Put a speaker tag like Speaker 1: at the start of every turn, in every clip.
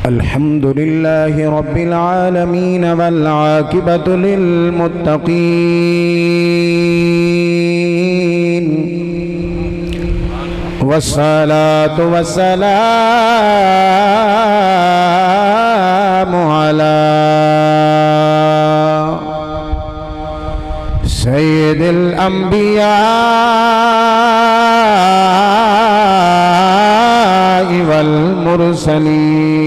Speaker 1: الحمد لله رب العالمين والعاقبة للمتقين والصلاة والسلام على سيد الأنبياء والمرسلين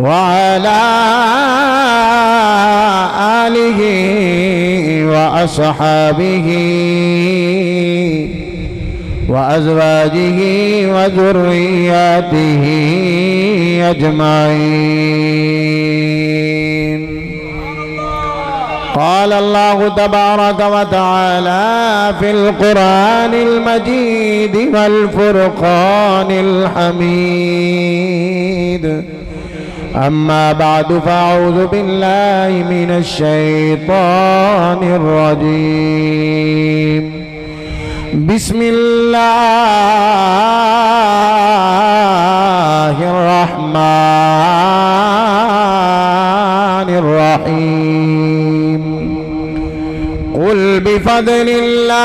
Speaker 1: وعلى آله وأصحابه وأزواجه وذرياته أجمعين. قال الله تبارك وتعالى في القرآن المجيد والفرقان الحميد: أما بعد فأعوذ بالله من الشيطان الرجيم. بسم الله الرحمن الرحيم. قل بفضل الله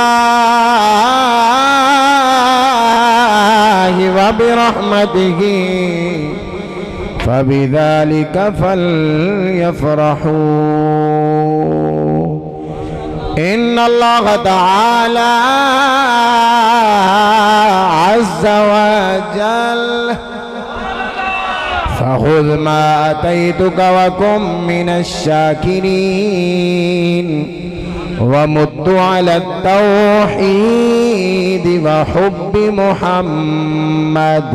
Speaker 1: وبرحمته فبذلك فليفرحوا إن الله تعالى عز وجل فخذ ما آتيتك وكن من الشاكرين ومت على التوحيد وحب محمد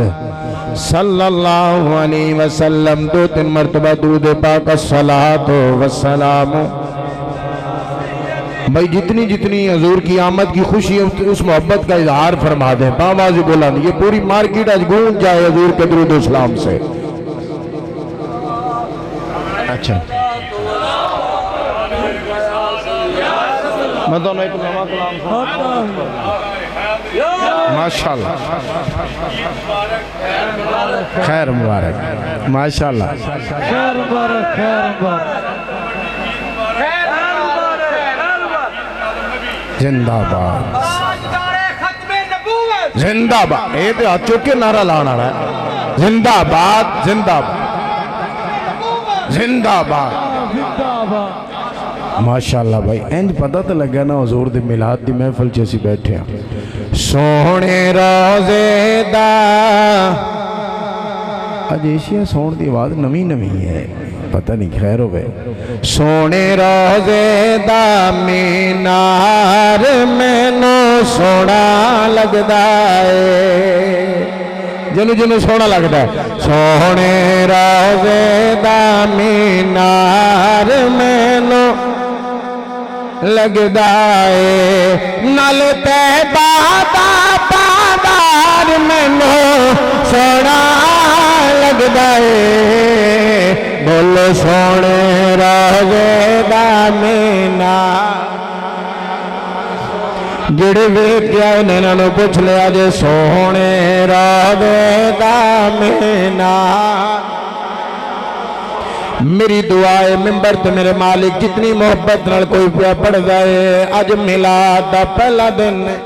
Speaker 1: صلی اللہ علیہ وسلم. 2-3 مرتبہ درود پاک الصلاۃ والسلام. بھائی جتنی حضور کی آمد کی خوشی اس محبت کا اظہار فرما دیں باواز بلند. یہ پوری مارکیٹ آج گونج جائے حضور کے درود و اسلام سے. اچھا میں دونوں ایک نوا کلام ماشاءاللہ خیر مبارک ماشاءاللہ خیر مبارک زندہ باد زندہ باد. یہ تو ہاتھ چوک کے نعرہ لانا رہا ہے. زندہ باد زندہ باد زندہ باد. ماشاءاللہ بھائی اینج پتہ تو لگا نا حضور دی میلاد دی محفل جیسی بیٹھے ہیں. سونے روزے دا آج ایشیا سون دی آواز نمی ہے پتہ نہیں خیر ہو گئے. سونے روزے دا مینار مینو سونا لگدا ہے. جنو سونا لگدا ہے. سونے روزے دا مینار مینو لگدا ہے. نال طیبہ دا پادار مینو سونا لگدا ہے. بولو سونے روزے دا مینار. جڑے ویکھیا انہاں نوں پوچھ لیا جے سونے روزے دا مینار. میری دعا ہے ممبر تے میرے مالک جتنی محبت نال کوئی پیا پڑھ جائے. اج میلاد دا پہلا دن ہے.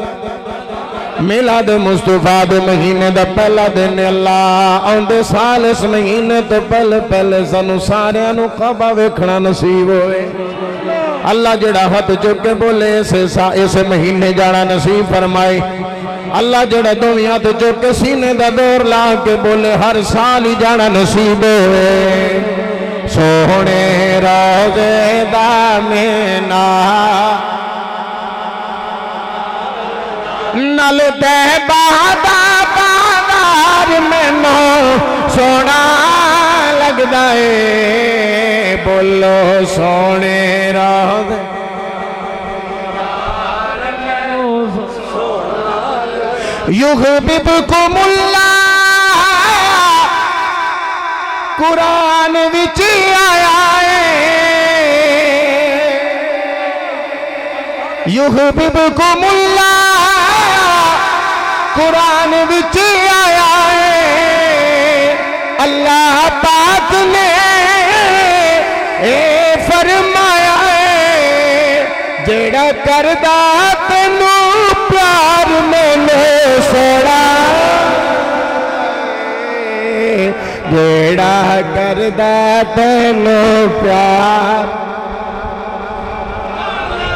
Speaker 1: میلاد مصطفیٰ دے مہینے دا پہلا دن ہے. اللہ آندے سال اس مہینے تو پہلے سانو ساریاں نو کعبہ ویکھنا نصیب ہوئے. اللہ جڑا ہاتھ چک کے بولے اس مہینے جانا نصیب فرمائے. اللہ جڑا دوویں ہاتھ چک کے سینے دا دور لا کے بولے ہر سال ہی جانا نصیب ہوئے. سونے روزے دا مینار نال طیبہ دا پادار مینو سونا لگدا ہے. بولو سونے روزے یحببکم اللہ قرآن وچ آیا ہے. یحببکم اللہ قرآن وچ آیا ہے. کردا تینو پیار میں نے سوڑا جیڑا کردا تینو پیار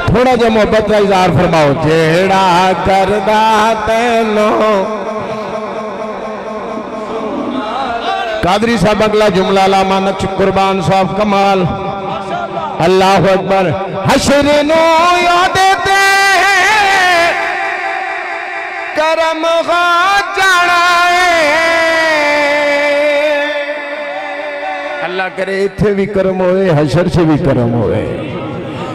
Speaker 1: تھوڑا جا محبت کا اظہار فرماؤ جیڑا کردا تینو قادری صاحب اگلا جملہ علامہ نقش قربان صاحب کمال اللہ اکبر حشر نو یادتے کرم خواہ جڑائے اللہ کرے اتھے بھی کرم ہوئے حشر سے بھی کرم ہوئے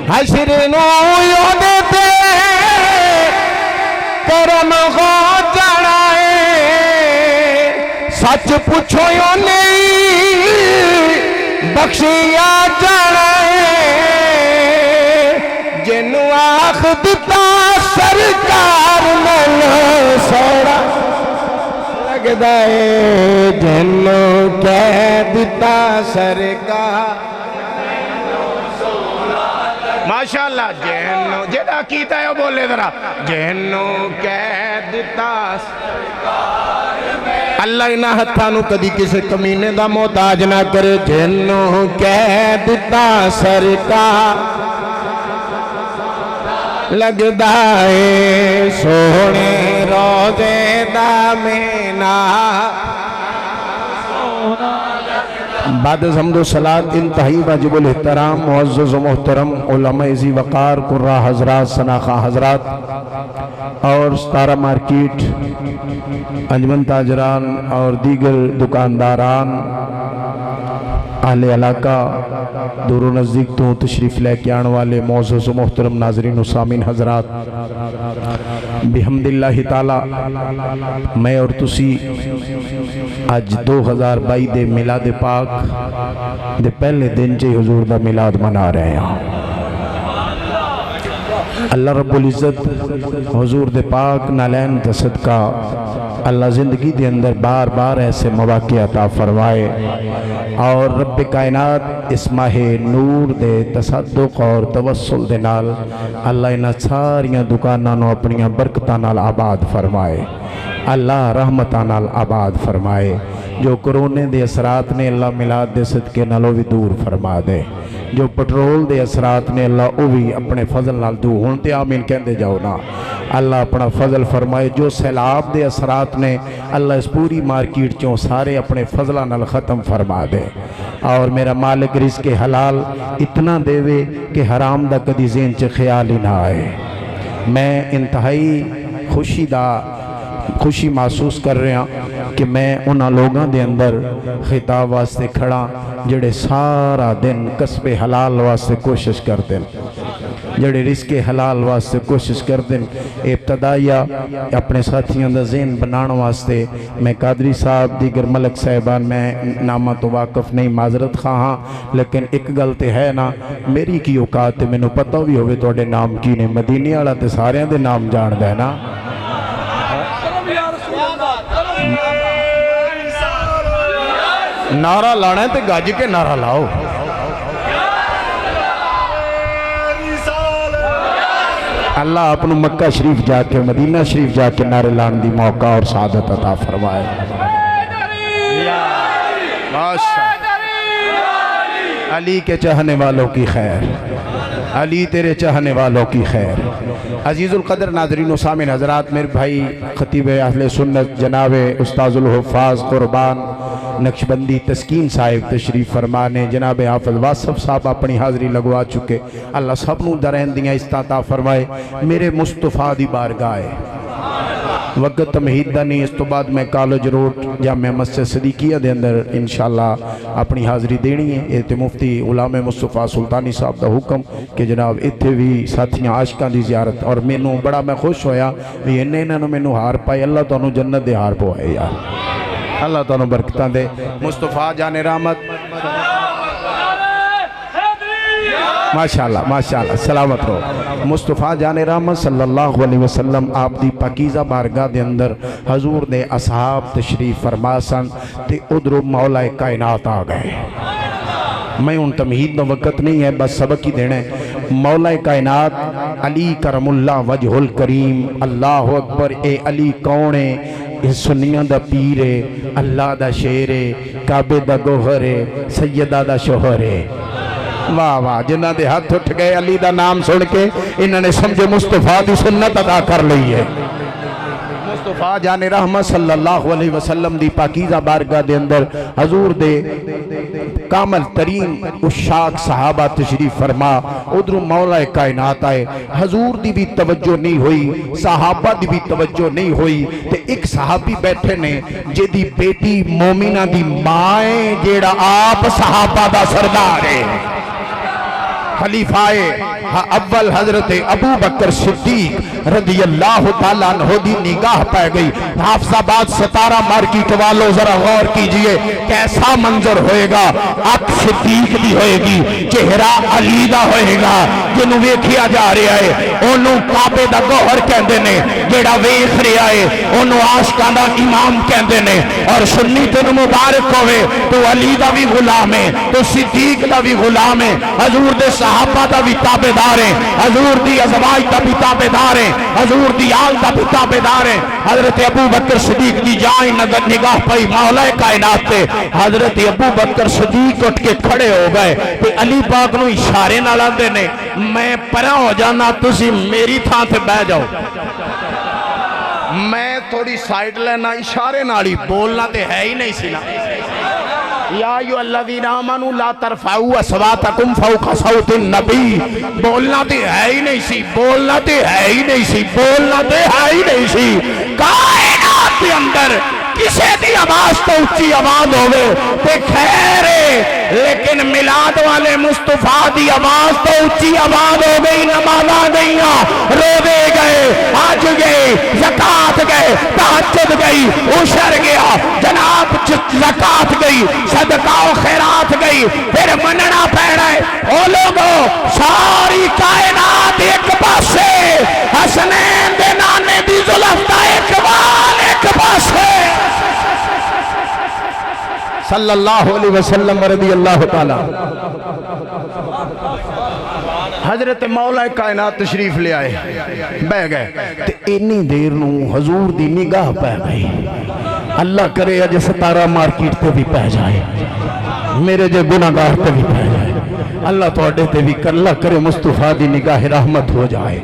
Speaker 1: حشر نو یادتے کرم خواہ جڑائے سچ پوچھو یوں نہیں بخشیا جڑائے جنو آخ دتا سرکار من سوڑا لگدا ہے جنو کہہ دتا سرکار ماشاءاللہ جنو جیڑا کیتا ہے وہ بولے ذرا جنو کہہ دتا اللہ انہا ہتھانو کدی کسے کمینے دا محتاج نہ کرے جنو کہہ دتا سرکار لگدا ہے سونے روزے دا مینا بعد از حمد و صلاة انتہائی واجب الاحترام معزز و محترم علماء ذی وقار قرہ حضرات سناخہ حضرات اور ستارہ مارکیٹ انجمن تاجران اور دیگر دکانداران اہل علاقہ دور و نزدیک تو تشریف لے کے آنے والے معزز و محترم ناظرین و سامین حضرات بحمداللہ تعالی میں اور تسی آج 2022 دے میلاد پاک دے پہلے دن جے حضور دا میلاد منا رہے ہیں اللہ رب العزت حضور دے پاک نالین دا صدقہ اللہ زندگی دے اندر بار بار ایسے مواقع عطا فرمائے اور رب کائنات اس ماہ نور دے تصدق اور توسل دے نال اللہ انہا ساریاں دکانانو اپنیاں برکتانال آباد فرمائے اللہ رحمتانال آباد فرمائے جو کرونے دے اثرات نے اللہ میلاد دے صدقے نالو بھی دور فرما دے جو پٹرول دے اثرات نے اللہ او بھی اپنے فضل نال دور ہونتے آمین کہندے جاؤ نا اللہ اپنا فضل فرمائے جو سیلاب دے اثرات نے اللہ اس پوری مارکیٹ چوں سارے اپنے فضلہ نال ختم فرما دے اور میرا مالک رزق حلال اتنا دے وے کہ حرام دا کدی ذہن چ خیال ہی نہ آئے میں انتہائی خوشی محسوس کر رہے ہیں کہ میں انہاں لوگاں دے اندر خطاب واسطے کھڑا جڑے سارا دن کسب حلال واسطے کوشش کر دیں جڑے رزق حلال واسطے کوشش کر دیں ابتدائیہ اپنے ساتھیاں دا ذہن بنانا واسطے میں قادری صاحب دیگر ملک صاحبان میں نامہ تو واقف نہیں معذرت خواہاں لیکن ایک غلط ہے نا میری کی اوقات میں نو پتہ بھی ہوئے توڑے نام کی نے مدینی آڑا تے سارے دے نام جان دے نا نعرہ لانا ہے تے گاجی کے نعرہ لاؤ اللہ اپنو مکہ شریف جا کے مدینہ شریف جا کے نعرہ لان دی موقع اور سعادت عطا فرمائے علی کے چاہنے والوں کی خیر علی تیرے چاہنے والوں کی خیر عزیز القدر ناظرین و سامن حضرات میرے بھائی خطیب اہل سنت جناب استاذ الحفاظ قربان نقشبندی تسکین صاحب تشریف فرمانے جناب حافظ واصف صاحب اپنی حاضری لگوا چکے اللہ سب نو درہن دیاں استعطا فرمائے میرے مصطفیٰ دی بارگاہ وقت تمہید دا نہیں اس تو بعد میں کالج روڈ جامعہ مسجد صدیقیہ دے اندر انشاءاللہ اپنی حاضری دینی ہے ایتے مفتی غلام مصطفیٰ سلطانی صاحب دا حکم کہ جناب اتھے بھی ساتھیاں عاشقاں دی زیارت اور مینوں بڑا میں خوش ہویا انہوں نے مینوں ہار پائے اللہ تو انہوں جنت دے ہار پوائے یار اللہ تعالیٰ برکتاں دے مصطفیٰ جان رحمت ماشاءاللہ سلامت رو مصطفیٰ جان رحمت صلی اللہ علیہ وسلم آپ دی پاکیزہ بارگاہ دے اندر حضور دے اصحاب تشریف فرماسن تے ادھر مولا کائنات آ گئے میں ان تمہید نو وقت نہیں ہے بس سبق ہی دینے مولا کائنات علی کرم اللہ وجہ الکریم اللہ اکبر اے علی کون ہے اے سنیاں دا پیر ہے اللہ دا شیر ہے کعبے دا گوہر ہے سیدہ دا شوہر ہے واہ واہ جنہ دے ہاتھ اٹھ گئے علی دا نام سن کے انہوں نے سمجھے مصطفیٰ دی سنت ادا کر لی ہے مصطفیٰ جان رحمت صلی اللہ علیہ وسلم دی پاکیزہ بارگاہ دے اندر حضور دے کامل ترین اشاق صحابہ تشریف فرما ادھر مولا کائنات آئے حضور دی بھی توجہ نہیں ہوئی صحابہ دی بھی توجہ نہیں ہوئی تے ایک صحابی بیٹھے نے جے دی بیٹی مومنہ دی مائیں جیڑا آپ صحابہ دا سردار ہے خلیفہ اول حضرت ابو بکر صدیق رضی اللہ تعالیٰ عنہ دی نگاہ پہ گئی حافظ آباد ستارہ مارکیٹ والوں ذرا غور کیجئے کیسا منظر ہوئے گا اک صدیق دی ہوئے گی چہرہ علی دا ہوئے گا جنہوں ویکھیا جا رہا ہے انہوں کعبے دا گوہر کہندے نے جیڑا ویکھ رہا ہے انہوں عاشقاں دا امام کہندے نے اور سنی تن مبارک ہوئے تو علی دا بھی غلام ہے تو صدیق دا بھی غلام ہے حضور دے صحابہ دا بھی تابعدار ہیں حضور دی ازواج دا بھی تابعدار ہیں حضور دی آل دا بھی تابعدار ہیں حضرت ابو بکر صدیق دی جائیں نظر نگاہ پئی مولا کائنات تے حضرت ابو بکر صدیق اٹھ کے کھڑے ہو گئے تے علی پاک نو اشارے نال آندے نے میں پرا ہو جانا تسی میری تھاں تے بیٹھ جاؤ میں تھوڑی سائیڈ لینا اشارے نالی بولنا تے ہے ہی نہیں سی نا یا ایھا الذین آمنوا لا ترفعوا اصواتکم فوق صوت النبی بولنا تے ہے ہی نہیں سی بولنا تے ہے ہی نہیں سی بولنا تے ہے ہی نہیں سی کائنات کے اندر کسے دی آواز تو اچھی آواز ہوئے تے خیر ہے لیکن میلاد والے مصطفیٰ دی آواز تو اچھی آواز ہو گئی نمازاں گئیاں روزے گئے حج گئے زکات گئے تہجد گئی عشر گیا جناب زکات گئی صدقہ و خیرات گئی پھر مننا پیڑا ہے او لوگوں ساری کائنات ایک پاسے حسنین دے نانے دی زلفتہ اقبال ایک پاسے صلی اللہ علیہ وسلم رضی اللہ تعالی حضرت مولا کائنات تشریف لے آئے بہ گئے تے انی دیر نو حضور دی نگاہ پہ گئی اللہ کرے اج ستارہ مارکیٹ تے بھی پہ جائے میرے جے گناہگار تے بھی پہ جائے اللہ تو اڈے تے بھی اللہ کرے مصطفیٰ دی نگاہ رحمت ہو جائے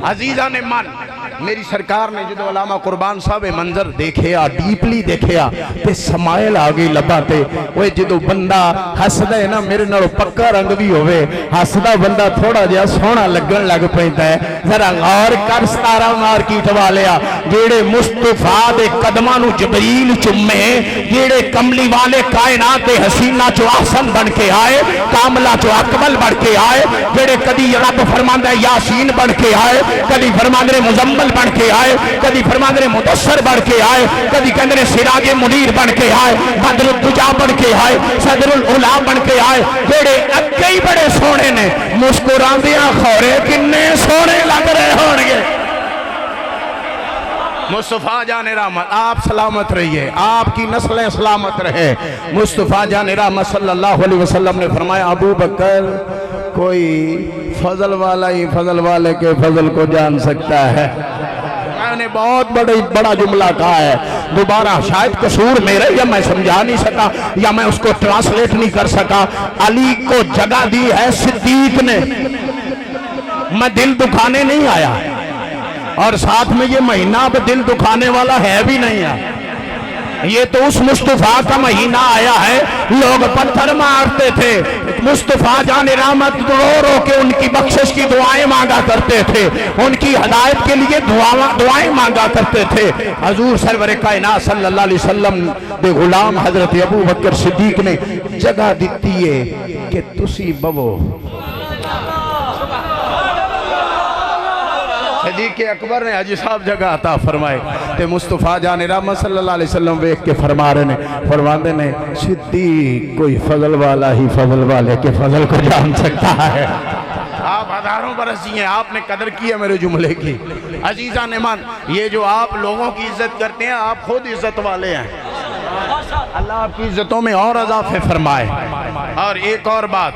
Speaker 1: عزیزان من میری سرکار نے جدو علامہ قربان صاحب منظر دیکھیا ڈیپلی دیکھیا تے سمائل آگئی لباتے وہ جدو بندہ حسدہ ہے نا میرے نالو پکا رنگ بھی ہوئے حسدہ بندہ تھوڑا جیا سونا لگن لگ پہنتا ہے ذرا غور کر ستارہ مارکیٹ والیا جیڑے مصطفیٰ دے قدمانو جبریل چمے جیڑے کملی والے کائنات دے حسینہ چو احسن بن کے آئے کاملہ چو اکمل بن کے آئے جیڑے کدی رب فرماندہ یاسین بن کے آئے کدی فرماندہ مزمل بن کے آئے کدی فرماندے مدثر بن کے آئے کدی کہندے سراج منیر بن کے آئے بدر الدجا بن کے آئے صدر العلا بن کے آئے جڑے اگے ہی بڑے سونے نے مسکراندیاں خورے کنے سونے لگ رہے ہون گے مصطفیٰ جان رحمت آپ سلامت رہیے آپ کی نسلیں سلامت رہے مصطفیٰ جان رحمت صلی اللہ علیہ وسلم نے فرمایا ابو بکر کوئی فضل والا ہی فضل والے کے فضل کو جان سکتا ہے میں نے بہت بڑا جملہ کہا ہے دوبارہ شاید قصور میرے یا میں سمجھا نہیں سکا یا میں اس کو ٹرانسلیٹ نہیں کر سکا علی کو جگہ دی ہے صدیق نے میں دل دکھانے نہیں آیا اور ساتھ میں یہ مہینہ اب دل دکھانے والا ہے بھی نہیں ہے یہ تو اس مصطفیٰ کا مہینہ آیا ہے لوگ پتھر مارتے تھے مصطفیٰ جان رحمت رو رو کے ان کی بخشش کی دعائیں مانگا کرتے تھے ان کی ہدایت کے لیے دعائیں مانگا کرتے تھے حضور سرور کائنات صلی اللہ علیہ وسلم دے غلام حضرت ابو بکر صدیق نے جگہ دیتی ہے کہ تسی بو صدیق اکبر نے حجی صاحب جگہ عطا فرمائے تے مصطفیٰ جان رحمت صلی اللہ علیہ وسلم ویک کے فرما رہے نے فرماندے نے صدیق کوئی فضل والا ہی فضل والے کے فضل کو جان سکتا ہے آپ ہزاروں برس جی ہیں آپ نے قدر کی ہے میرے جملے کی عزیزان من یہ جو آپ لوگوں کی عزت کرتے ہیں آپ خود عزت والے ہیں اللہ آپ کی عزتوں میں اور اضافے فرمائے اور ایک اور بات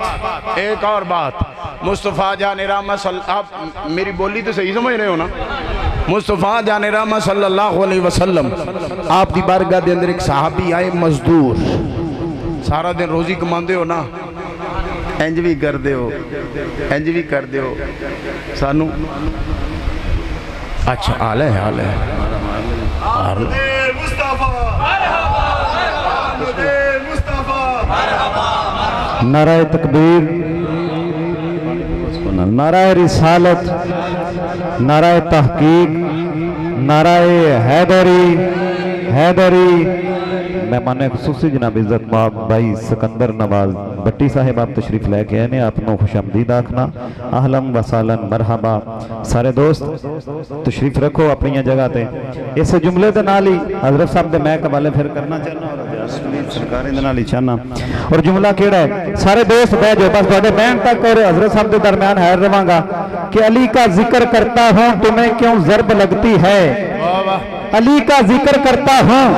Speaker 1: مصطفیٰ جان رحمت صلی آپ میری بولی تو صحیح سمجھ رہے ہو نا؟ مصطفیٰ جان رحمت صلی اللہ علیہ وسلم آپ دی بارگاہ دے اندر ایک صحابی آئے مزدور، سارا دن روزی کماندے ہو نا، انج بھی کر دے ہو، انج بھی کر دے ہو سانو اچھا آل ہے آل ہے
Speaker 2: نعرہ تکبیر، نعرہ رسالت، نعرہ تحقیق، نعرہ حیدری حیدری۔ مہمان خصوصی جناب عزت ماب بھائی سکندر نواز بٹی صاحب آپ تشریف لے کے آئے آپ نو خوش آمدید آکھنا، اہلم و سالن مرحبا۔ سارے دوست تشریف رکھو اپنی جگہ تے۔ اس جملے دے نالی حضرت صاحب دے میں قبالے پھر کرنا چاہنا اور سرکاریں دے نالی چاہنا، اور جملہ کیڑا ہے؟ سارے دوست بیٹھ جو بس بڑے بین تک اور حضرت صاحب دے درمیان حیر رواں گا کہ علی کا ذکر کرتا ہوں تمہیں کیوں ضرب لگتی ہے، علی کا ذکر کرتا ہوں،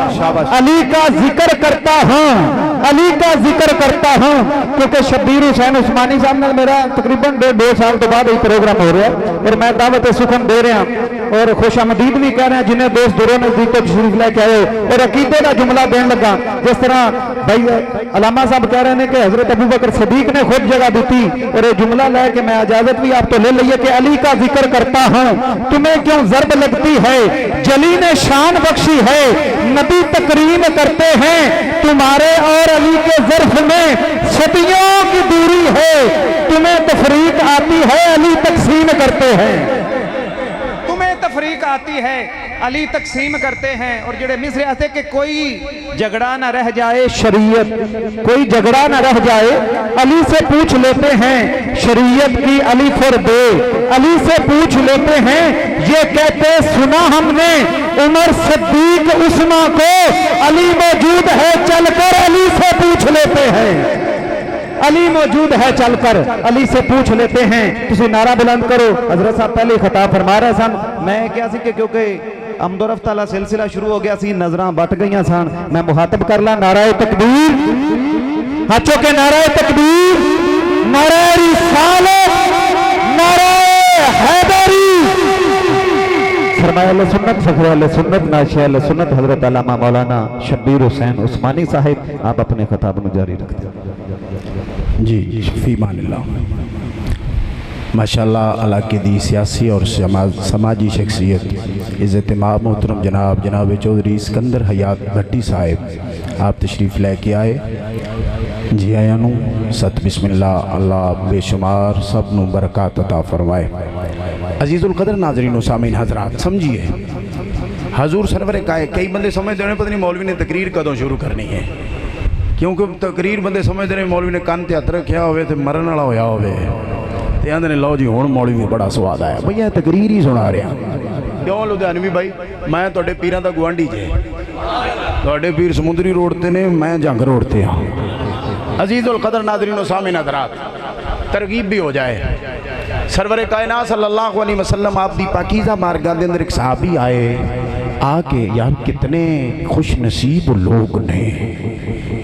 Speaker 2: علی کا ذکر کرتا ہوں، علی کا ذکر کرتا ہوں، کیونکہ شبیر حسین عثمانی صاحب نے میرا تقریباً 2 سال تو بعد ہی پروگرام ہو رہا ہے اور میں دعوت سخن دے رہا ہوں اور خوش آمدید بھی کہہ رہے ہیں جنہیں دوست دوروں نزدیک کو تشریف لے کے آئے اور عقیدے کا جملہ دین لگا، جس طرح بھائی علامہ صاحب کہہ رہے ہیں کہ حضرت ابوبکر صدیق نے خود جگہ دیتی اور یہ جملہ لے کے میں اجازت بھی آپ تو لے لئیے کہ علی کا ذکر کرتا ہوں تمہیں کیوں ضرب لگتی ہے، جلی نے شان بخشی ہے، نبی تکریم کرتے ہیں تمہارے اور علی کے ظرف میں صدیوں کی دوری ہے، تمہیں تفریق آتی ہے علی تقسیم کرتے ہیں،
Speaker 3: تمہیں تفریق آتی ہے علی تقسیم کرتے ہیں۔ اور جڑے مصر آتے کہ کوئی جھگڑا نہ رہ جائے شریعت، کوئی جھگڑا نہ رہ جائے علی سے پوچھ لیتے ہیں شریعت کی علی فر بے، علی سے پوچھ لیتے ہیں یہ کہتے سنا ہم نے عمر صدیق عثمان کو علی موجود ہے چل کر علی سے پوچھ لیتے ہیں، علی موجود ہے چل کر علی سے پوچھ لیتے ہیں۔ تسی نعرہ بلند کرو، حضرت صاحب پہلے خطاب فرما رہے سن، میں کیا سی کہ کیونکہ عمد و رفت اللہ سلسلہ شروع ہو گیا سی، نظران بٹ گئیاں سن، میں مخاطب کر لا نعرہ تکبیر، ہاتھوں کے نعرہ تکبیر، نعرہ رسالت، نعرہ حیدری۔ فرمایا اللہ سنت فخر اللہ سنت ناشی اللہ سنت حضرت علامہ مولانا شبیر حسین عثمانی صاحب آپ اپنے خطاب میں جاری رکھتے ہیں۔
Speaker 1: جی فی مان اللہ۔ ماشاءاللہ علاقے دی سیاسی اور سماجی شخصیت عزت مآب محترم جناب چودھری سکندر حیات بھٹی صاحب آپ تشریف لے کے آئے، جی آیاں نو ست بسم اللہ، اللہ بے شمار سب نو برکات عطا فرمائے۔ عزیز القدر ناظرین و سامعین حضرات سمجھیے، حضور سرور کئی بندے سمجھ دینے پتہ نہیں مولوی نے تقریر کدوں شروع کرنی ہے، کیونکہ تقریر بندے سمجھ دینے مولوی نے کان تے ہاتھ رکھیا ہوئے تے مرن والا ہویا ہوئے تے آندے نے لو جی ہن مولوی بڑا سواد آیا، بھئی یہ تقریر ہی سنا رہا کیوں لدھیانوی بھائی، میں تواڈے پیراں دا گوانڈی جے، تواڈے پیر سمندری روڈ تے نے میں جنگ روڈ تے ہاں۔ عزیز القدر ناظرین و سامعین حضرات ترغیب بھی ہو جائے، سرور کائنات صلی اللہ علیہ وسلم آپ دی پاکیزہ بارگاہ دے اندر ایک صحابی آئے آکے، یار کتنے خوش نصیب لوگ نے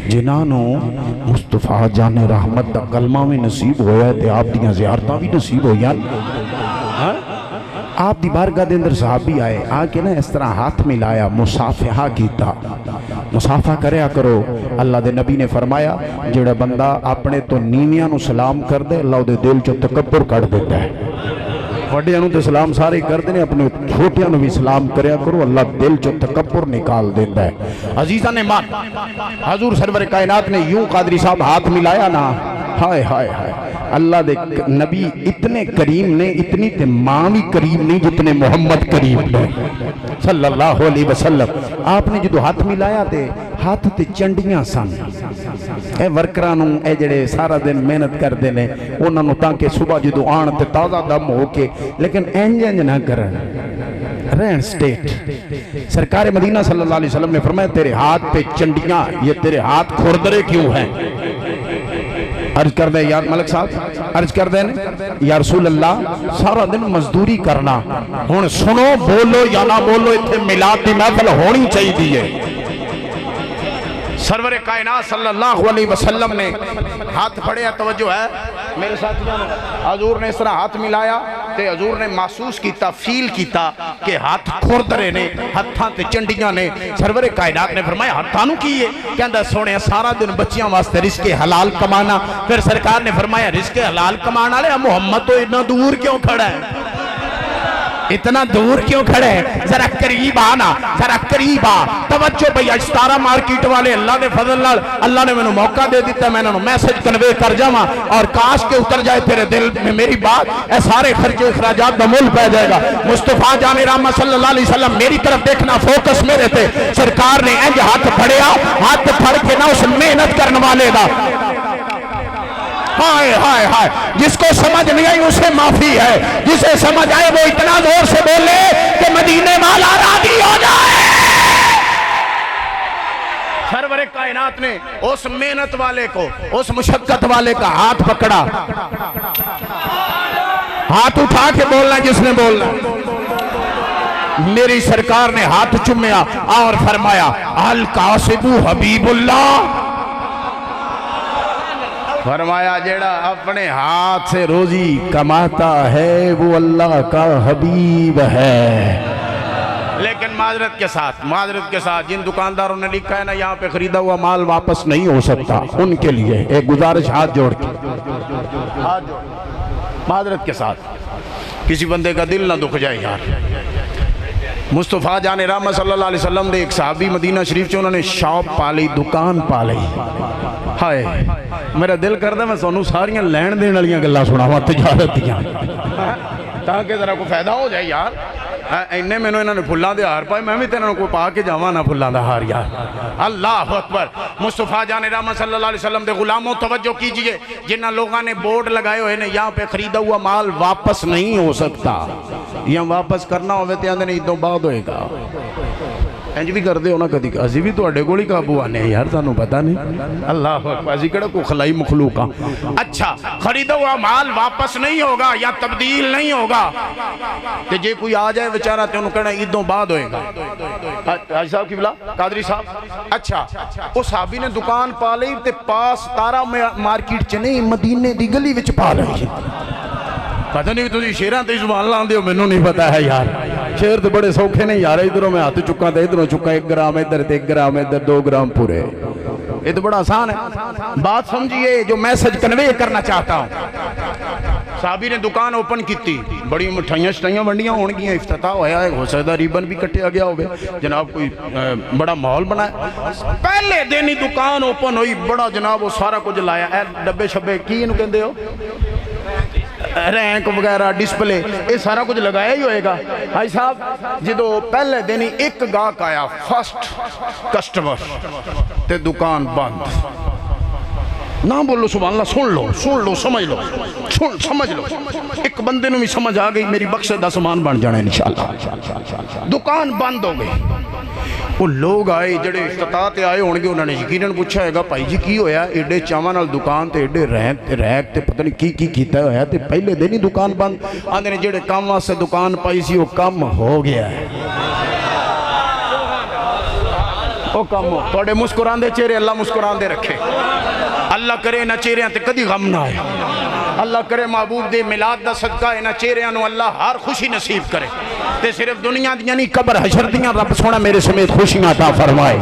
Speaker 1: جنہوں مصطفیٰ جان رحمت دا کلمہ میں نصیب ہویا ہے تے آپ دیاں زیارتاں بھی نصیب ہویا ہے۔ آپ دی بارگاہ دے اندر صحابی آئے آکے نا اس طرح ہاتھ میں لایا، مصافحہ کیتا، مصافحہ کریا کرو۔ اللہ دے نبی نے فرمایا جڑا بندہ اپنے تو نیویاں نو سلام کر دے اللہ دے دل چو تکبر کر دیتا ہے، وڈیاں نو تے سلام سارے کر دینے، اپنے چھوٹیاں نو بھی سلام کریا کرو، اللہ دل چو تکبر نکال دیتا ہے۔ عزیزان مان حضور سرور کائنات نے یوں قادری صاحب ہاتھ ملایا نا، ہائے ہائے ہائے، اللہ دے نبی اتنے کریم نے، اتنی تے ماں بھی کریم نہیں جتنے محمد کریم نے صلی اللہ علیہ وسلم۔ آپ نے جدو ہاتھ ملایا تے ہاتھ تے چنڈیاں سن، اے ورکرانوں اے جڑے سارا دن محنت کر دینے انہوں نے تاکہ صبح جدو آن تے تازہ دم ہو کے، لیکن انج نہ کرن رہن سٹیٹ۔ سرکار مدینہ صلی اللہ علیہ وسلم نے فرمایا تیرے ہاتھ پہ چنڈیاں، یہ تیرے ہاتھ کھردرے کیوں ہیں؟ عرض کر دیں یار ملک صاحب، عرض کر دیں یا رسول اللہ سارا دن مزدوری کرنا، ہن سنو بولو یا نہ بولو اتنے میلاد دی محفل ہونی چاہیے دیئے۔ سرور کائنات صلی اللہ علیہ وسلم نے ہاتھ پھڑے، توجہ ہے
Speaker 4: میرے ساتھیوں حضور نے اس طرح ہاتھ ملایا تے حضور نے محسوس کیتا فیل کیتا کہ ہاتھ کھردرے نے ہتھاں تے چنڈیاں نے سرور کائنات نے فرمایا ہتھاں نو کیے کہندا سونے سارا دن بچیاں واسطے رزق حلال کمانا پھر سرکار نے فرمایا رزق حلال کمانا لے محمد تو اتنا دور کیوں کھڑا ہے اتنا دور کیوں کھڑے ذرا قریب آنا ذرا قریب آ توجہ بھئی اشتارہ مارکیٹ والے اللہ نے فضل اللہ نے میں موقع دے دیتا میں نے میسج کنوے کر جاواں اور کاش کے اتر جائے تیرے دل میں میری بات اے سارے خرچ اخراجات بمول پہ جائے گا مصطفیٰ جان رحمت صلی اللہ علیہ وسلم میری طرف دیکھنا فوکس میرے تھے سرکار نے انج ہاتھ پھڑیا ہاتھ پھڑ کے نہ اس محنت کرنے والے دا ہائے ہائے ہائے جس کو سمجھ نہیں آئی اسے معافی ہے جسے سمجھ آئے وہ اتنا زور سے بولے کہ مدینے والا راضی ہو جائے سرور کائنات نے اس محنت والے کو اس مشقت والے کا ہاتھ پکڑا ہاتھ اٹھا کے بولنا جس نے بولنا میری سرکار نے ہاتھ چومیا اور فرمایا القاسب حبیب اللہ فرمایا جیڑا اپنے ہاتھ سے روزی کماتا ہے وہ اللہ کا حبیب ہے لیکن معذرت کے ساتھ جن دکانداروں نے لکھا ہے نا یہاں پہ خریدا ہوا مال واپس نہیں ہو سکتا ان کے لیے ایک گزارش ہاتھ جوڑ کے معذرت کے ساتھ کسی بندے کا دل نہ دکھ جائے یار مصطفیٰ جان رحمت صلی اللہ علیہ وسلم دے ایک صحابی مدینہ شریف چ انہوں نے شاپ پالی دکان پالی ہائے میرا دل کرتا میں سونوں ساریاں لین دین والیاں گلاں سناواں تجارت دیاں تاکہ ذرا کوئی فائدہ ہو جائے یار اینے میں انہوں نے پھلاں دے ہار پائے میں بھی تینوں کو پا کے جاواں نہ پھلاں دا ہار یار اللہ اکبر مصطفیٰ جان رحمت صلی اللہ علیہ وسلم دے غلاموں توجہ کیجئے جنہاں لوگاں نے بورڈ لگائے ہوئے نے یہاں پہ خریدا ہوا مال واپس نہیں ہو سکتا یہاں واپس کرنا ہوئے تے آندے نہیں ادوں بعد ہوئے گا انج بھی کر دے ہونا کدی اسی بھی تو اڈے گولی قابو آنے ہیں یار تانوں پتہ نہیں اللہ اکبر اسی کڑا کو خلائی مخلوق ہاں اچھا خریدا ہوا مال واپس نہیں ہوگا یا تبدیل نہیں ہوگا کہ جے کوئی آ جائے بیچارہ تے انہوں کہنا عیدوں بعد ہوئے گا حاجی صاحب کی بلا قادری صاحب اچھا اس صحابی نے دکان پا لئی تے پاس تارا مارکیٹ چ نہیں مدینے دی گلی وچ پا لئی پتہ نہیں تو شیران تے زبان لاندے ہو مینوں نہیں پتا ہے یار شیر تو بڑے سوکھے نہیں یار ادھروں میں ہاتھ چکا تے ادھروں چکا 1 گرام ادھر تے 1 گرام ادھر 2 گرام پورے یہ تو بڑا آسان ہے بات سمجھئے جو میسج کنوے کرنا چاہتا ہوں صحابی نے دکان اوپن کیتی بڑی مٹھائیاں شٹائیاں ونڈیاں ہون گیاں افتتاح ہویا ہے ہو سکتا ریبن بھی کٹیا گیا ہوگے جناب کوئی بڑا ماحول بنایا پہلے دن ہی دکان اوپن ہوئی بڑا جناب وہ سارا کچھ لایا اے ڈبے شبے کی انہوں کہندے ہو رینک وغیرہ ڈسپلے یہ سارا کچھ لگایا ہی ہوئے گا بھائی صاحب جدو پہلے دن ہی ایک گاہک آیا فرسٹ کسٹمر تے دکان بند نہ بولو سبحان اللہ سن لو سمجھ لو سمجھ لو ایک بندے نو بھی سمجھ آ گئی میری بخشے دا سامان بن جانا انشاءاللہ دکان بند ہو گئی وہ لوگ آئے جڑے افتتاح تے آئے ہونگے انہوں نے یقیناً پوچھا ہے گا بھائی جی کی ہویا ایڈے چاواں نال دکان تے ایڈے ریک تے پتہ نہیں کی کیتا ہویا تے پہلے دن ہی دکان بند آندے نے جڑے کام واسطے دکان پائی سی وہ کم ہو گیا ہے وہ کم ہو تھوڑے مسکران دے چہرے اللہ مسکران دے رکھے اللہ کرے نہ چہریاں تے کدی غم نہ آئے اللہ کرے محبوب دے میلاد دا صدقہ ہے نہ چہریاں نو اللہ ہر خوشی نصیب کرے تے صرف دنیا دیاں نہیں قبر حشر دیاں رب سونا میرے سمیت خوشیاں عطا فرمائے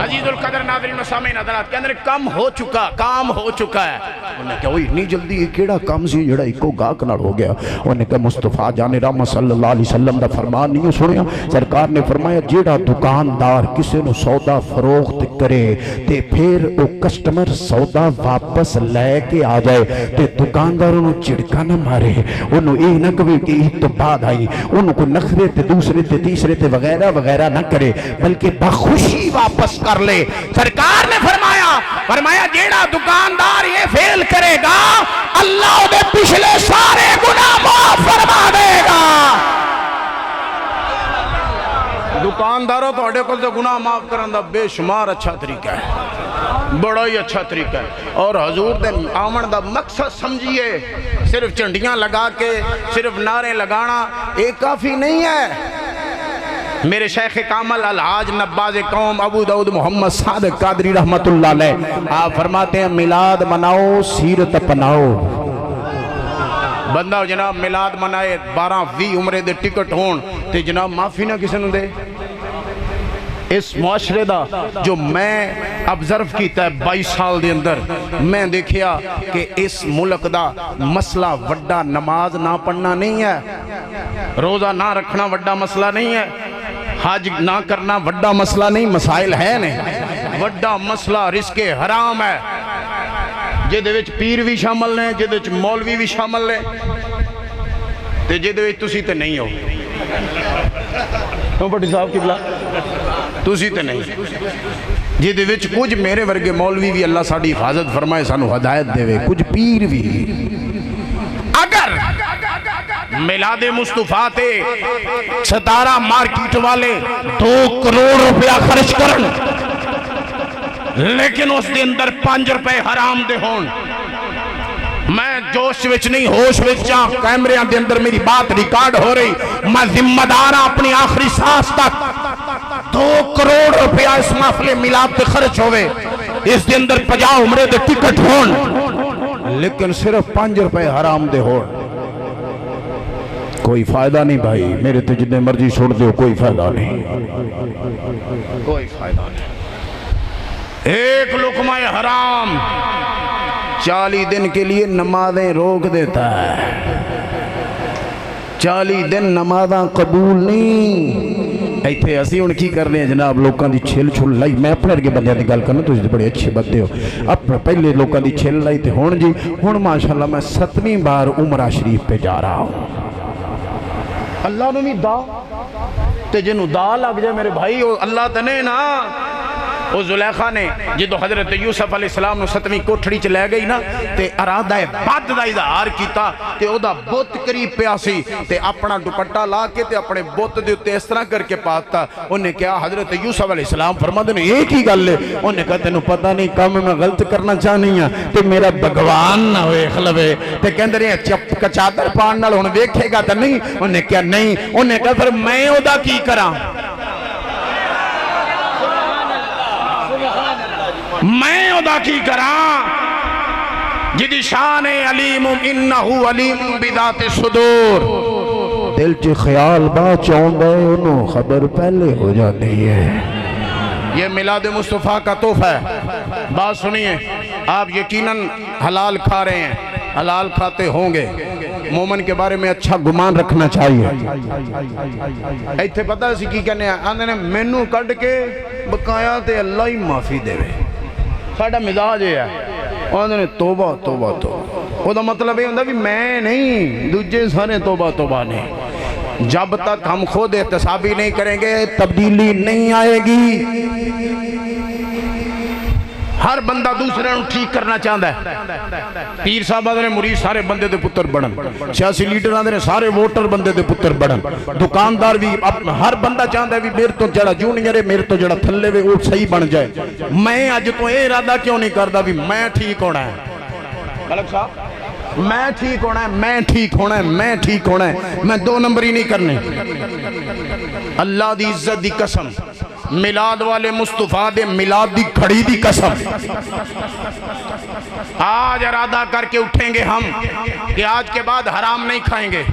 Speaker 4: عزیز القدر ناظرین و سامعین حضرات کے اندر کام ہو چکا ہے انہوں نے کہا وہی اتنی جلدی یہ کیڑا کام سی جڑا ایک کو گاہک نال ہو گیا انہوں نے کہا مصطفیٰ جان رحمت صلی اللہ علیہ وسلم دا فرمان نہیں سنیا سرکار نے فرمایا جیڑا دکاندار کسی نو سودا فروخت کرے تے پھر وہ کسٹمر سودا واپس لے کے آ جائے تے دکاندار انہوں چڑکا نہ مارے انہوں اے نہ کبھی کہ عید تو بعد آئی انہوں کو نخرے تے دوسرے تے تیسرے تے وغیرہ وغیرہ نہ کرے بلکہ بخوشی واپس کر لے سرکار نے فرمایا جیڑا دکاندار یہ فیل کرے گا اللہ دے پچھلے سارے گناہ معاف فرما دے گا دکانداروں تو اڈے کو تو گناہ معاف کرن دا بے شمار اچھا طریقہ ہے بڑا ہی اچھا طریقہ ہے اور حضور دے آمن دا مقصد سمجھئے صرف چنڈیاں لگا کے صرف نعرے لگانا ایک کافی نہیں ہے میرے شیخ کامل الحاج نباز قوم ابو داؤد محمد صادق قادری رحمت اللہ علیہ آپ فرماتے ہیں میلاد مناؤ سیرت اپناؤ بندہ جناب میلاد منائے 12-20 عمرے دے ٹکٹ ہون تے جناب معافی نہ کسی نوں دے. اس معاشرے دا جو میں ابزرو کیتا ہے 22 سال دے اندر میں دیکھیا کہ اس ملک دا مسئلہ وڈا نماز نہ پڑھنا نہیں ہے, روزہ نہ رکھنا وڈا مسئلہ نہیں ہے, حج نہ کرنا وڈا مسئلہ نہیں, مسائل ہے نہیں. وڈا مسئلہ رزق حرام ہے جہدے وچ پیر بھی شامل نے, جہدے وچ مولوی بھی شامل نے تے جہدے وچ تسی تے نہیں ہو. بڑی صاحب قبلہ تسی تے نہیں جہدے وچ کچھ میرے ورگے مولوی بھی اللہ ساڈی حفاظت فرمائے سانو ہدایت دے, کچھ پیر بھی. اگر میلاد مصطفیٰ تے ستارہ مارکیٹ والے 2 کروڑ روپیہ خرچ کرن لیکن اس دے اندر 5 روپے حرام دے ہون, میں جوش وچ نہیں ہوش وچ جاں کیمریاں دے اندر میری بات ریکارڈ ہو رہی, میں ذمہ دار ہاں اپنی آخری سانس تک 2 کروڑ روپیہ اس محفل میلاد تے خرچ ہوئے, اس دے اندر 50 عمرے دے ٹکٹ ہون لیکن صرف 5 روپے حرام دے ہون. کوئی فائدہ نہیں بھائی, میرے تے جتنے مرضی چھوڑ دیو, کوئی فائدہ نہیں, کوئی فائدہ نہیں. ایک لقمہ حرام 40 دن کے لیے نمازیں روک دیتا ہے, 40 دن نمازاں قبول نہیں. ایتھے اسی ہن کی کرنے ہیں جناب, لوکاں دی چھل چھل لائی. میں اپنے ارگے بندیاں دی گل کرنا, تسی بڑے اچھے بندے ہو. اپنے پہلے لوکاں دی چھل لائی تے ہن جی ہن ماشاءاللہ میں 7ویں بار عمرہ شریف پہ جا رہا ہوں. اللہ نو بھی دا تے جنوں دا لگ جائے میرے بھائی, اللہ تے نہیں نا. وہ زلیخا نے جدو حضرت یوسف علیہ السلام نو 7ویں کوٹھڑی چ لے گئی نا تے ارادہ بد دا اظہار کیتا تے او دا بت قریب پیا سی تے اپنا دوپٹہ لا کے تے اپنے بت دے اوتے اس طرح کر کے پاتا. انہیں کہا حضرت یوسف علیہ السلام فرماتے ہیں ایک ہی گل ہے. انہیں کہا تینوں پتہ نہیں کام میں غلط کرنا چاہنی ہاں تے میرا بھگوان نہ ہوئے خلوے تے کہندے رہے چپ چادر پان نال ہن ویکھے گا تے نہیں. انہیں کہا نہیں. انہیں کہا پھر میں او دا کی کراں, میں ادا کی کراں جدی شان علیم انہو علیم بذات صدور. دل چ خیال بات چاہتا ہے انہوں خبر پہلے ہو جاتی ہے. یہ میلاد مصطفیٰ کا تحفہ ہے. بات سنیے, آپ یقیناً حلال کھا رہے ہیں, حلال کھاتے ہوں گے, مومن کے بارے میں اچھا گمان رکھنا چاہیے. ایتھے پتہ اسی کی کہنے ہیں, آندھے نے مینوں کڈ کے بقایا تے اللہ ہی معافی دے وے. ساڈا مزاج ہے, آندھے نے توبہ توبہ توبہ. وہ دا مطلب یہ ہوندہ بھی میں نہیں, دوجے سارے توبہ توبہ نہیں. جب تک ہم خود احتسابی نہیں کریں گے تبدیلی نہیں آئے گی. ہر بندہ دوسرے نو ٹھیک کرنا چاہتا ہے. پیر صاحب آدھے مرید سارے بندے دے پتر بڑھن, سیاسی لیڈر آدھے سارے ووٹر بندے دے پتر بڑھن, دکاندار بھی ہر بندہ چاہتا ہے بھی میرے تو جڑا جونیئر ہے, میرے تو جڑا تھلے وے وہ صحیح بن جائے. میں اج تو اے ارادہ کیوں نہیں کردا بھی میں ٹھیک ہونا ہے. ملک صاحب میں ٹھیک ہونا ہے, میں ٹھیک ہونا ہے, میں ٹھیک ہونا ہے. میں 2 نمبری نہیں کرنے. اللہ دی عزت دی قسم, میلاد والے مصطفیٰ دے میلاد دی کھڑی دی قسم, آج ارادہ کر کے اٹھیں گے ہم کہ آج کے بعد حرام نہیں کھائیں گے.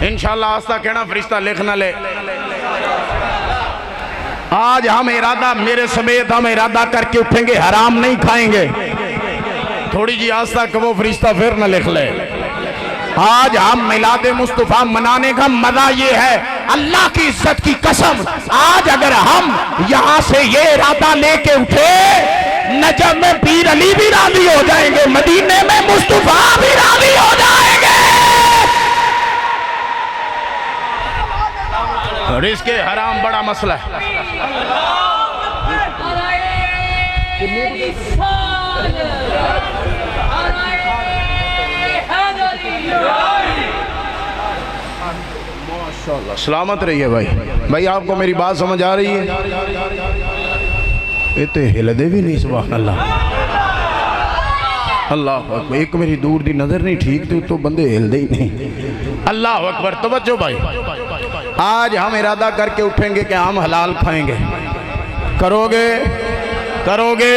Speaker 4: انشاءاللہ آستہ کہنا فرشتہ لکھنا لے. آج ہم ارادہ میرے سمیت ہم ارادہ کر کے اٹھیں گے حرام نہیں کھائیں گے. تھوڑی جی آستہ کہ وہ فرشتہ پھر نہ لکھ لے. آج ہم میلاد مصطفیٰ منانے کا مزہ یہ ہے, اللہ کی عزت کی قسم, آج اگر ہم یہاں سے یہ ارادہ لے کے اٹھے نجف میں پیر علی بھی راضی ہو جائیں گے, مدینے میں مصطفیٰ بھی راضی ہو جائیں گے. رزق حرام بڑا مسئلہ ہے. سلامت رہیے بھائی. بھائی آپ کو میری بات سمجھ آ رہی ہے؟ ایتے ہل دے بھی نہیں, سبحان اللہ. اللہ اکبر. ایک میری دور دی نظر نہیں ٹھیک تھی تو بندے ہل دے ہی نہیں. اللہ اکبر. توجہ بھائی, آج ہم ارادہ کر کے اٹھیں گے کہ ہم حلال کھائیں گے. کرو گے کرو گے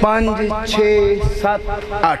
Speaker 4: 5 6 7 8,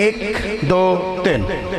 Speaker 4: 1 2 3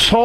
Speaker 4: 100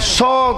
Speaker 4: 100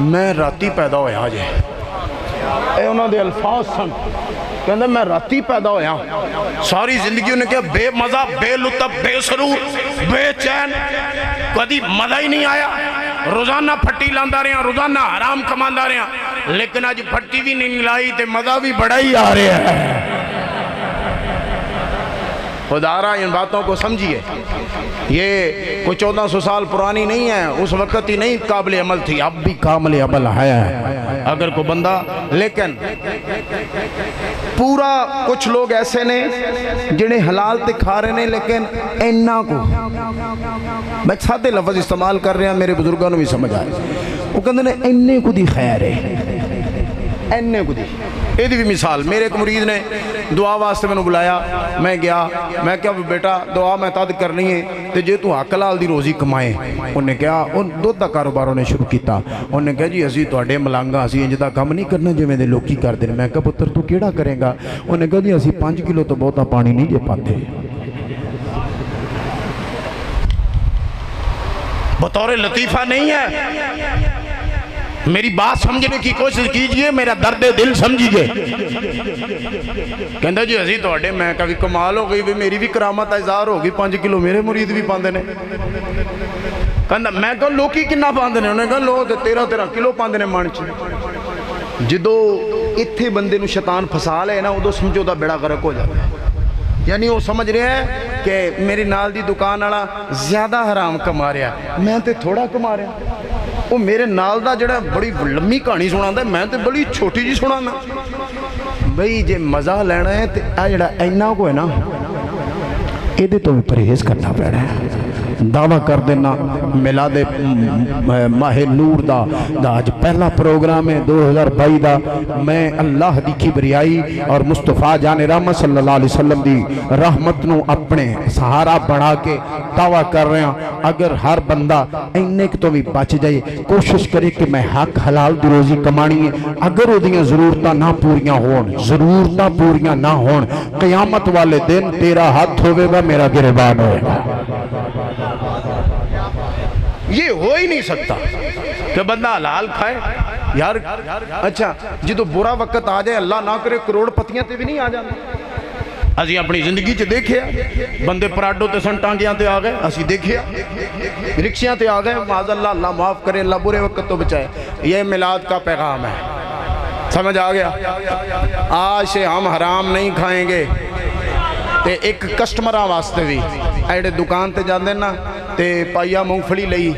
Speaker 4: میں راتی پیدا ہویا جے اے انہوں دے الفاظ سن کہندے میں راتی پیدا ہویا ساری زندگی انہیں کہا بے مزہ بے لطف بے سرور بے چین کدی مزہ ہی نہیں آیا روزانہ پھٹی لاندہ رہے ہیں روزانہ حرام کماندہ رہے ہیں لیکن آج پھٹی بھی نہیں لائی تے مزہ بھی بڑا ہی آ رہے ہیں خدا رہا ان باتوں کو سمجھیے یہ کوئی 1400 سال پرانی نہیں ہے اس وقت ہی نہیں قابل عمل تھی اب بھی قابل عمل ہے اگر کوئی بندہ لیکن پورا کچھ لوگ ایسے نے جنہیں حلال تے کھا رہے ہیں لیکن اینا کو میں سادے لفظ استعمال کر رہے ہیں میرے بزرگوں نے بھی سمجھ آئے وہ کہتے ہیں اینے کو دی خیر ہے اینے کو دی یہ بھی مثال میرے ایک مرید نے دعا واسطے میں نے بلایا میں گیا میں کیا بیٹا دعا میں تد کرنی ہے تے جے تو حق حلال دی روزی کمائے انہیں کہا ان دودھ دا کاروبار انہیں شروع کیتا انہیں کہا جی اسی تواڈے ملانگا اسی انج دا کم نہیں کرنا جویں دے لوکی کر دے میں کہا پتر تو کیڑا کرے گا انہیں کہا جی اسی 5 کلو تو بہتا پانی نہیں جے پاتے بطور لطیفہ نہیں ہے میری بات سمجھنے کی کوشش کیجئے میرا درد دل سمجھیے کہندہ جی عزیز توڑے میں کبھی کمال ہو گئی میری بھی کرامت اظہار ہوگی 5 کلو میرے مرید بھی پاندے نے کہندہ میں کہا لوکی کنہ پاندے نے انہیں کہا لوگ 13 کلو پاندے نے مانچے جدو اتھے بندے نو شیطان پھسا لے نا ادو سمجھو دا بیڑا غرق ہو جاتا ہے یعنی وہ سمجھ رہے ہیں کہ میری نال دی دکان والا زیادہ حرام کما رہا میں تے تھوڑا کما رہا وہ میرے نال دا جڑا بڑی لمبی کہانی سناتا ہے میں تے بڑی چھوٹی جی سنانا بھئی جے مزہ لینا ہے تے اے جڑا اینا کو ہے نا ایدے تو بھی پرہیز کرنا پڑا ہے دعویٰ کر دینا میلاد ماہ نور دا آج پہلا پروگرام ہے 2022 دا میں اللہ دی کبریائی اور مصطفیٰ جان رحمت صلی اللہ علیہ وسلم دی رحمت نو اپنے سہارا بڑھا کے دعویٰ کر رہے ہیں اگر ہر بندہ اینک تو بھی بچ جائے کوشش کرے کہ میں حق حلال دی روزی کمانی ہے اگر وہ دیاں ضرورتاں نہ پوریاں نہ ہون قیامت والے دن تیرا ہاتھ ہوئے گا میرا گریبان ہوئے گا یہ ہو ہی نہیں سکتا کہ بندہ حلال کھائے یار اچھا جی تو برا وقت آ جائے اللہ نہ کرے کروڑ پتیاں تے بھی نہیں آ جانا اسی اپنی زندگی چ دیکھیا بندے پراڈو تے سن ٹانگیاں تے آ گئے اسی دیکھیا رکشیاں تے آ گئے معاذ اللہ معاف کرے اللہ برے وقت تو بچائے یہ میلاد کا پیغام ہے سمجھ آ گیا آج سے ہم حرام نہیں کھائیں گے تے ایک کسٹمرہ واسطے بھی ایڈے دکان تے جاندے نا تے پائیا مونگ پھڑی لئی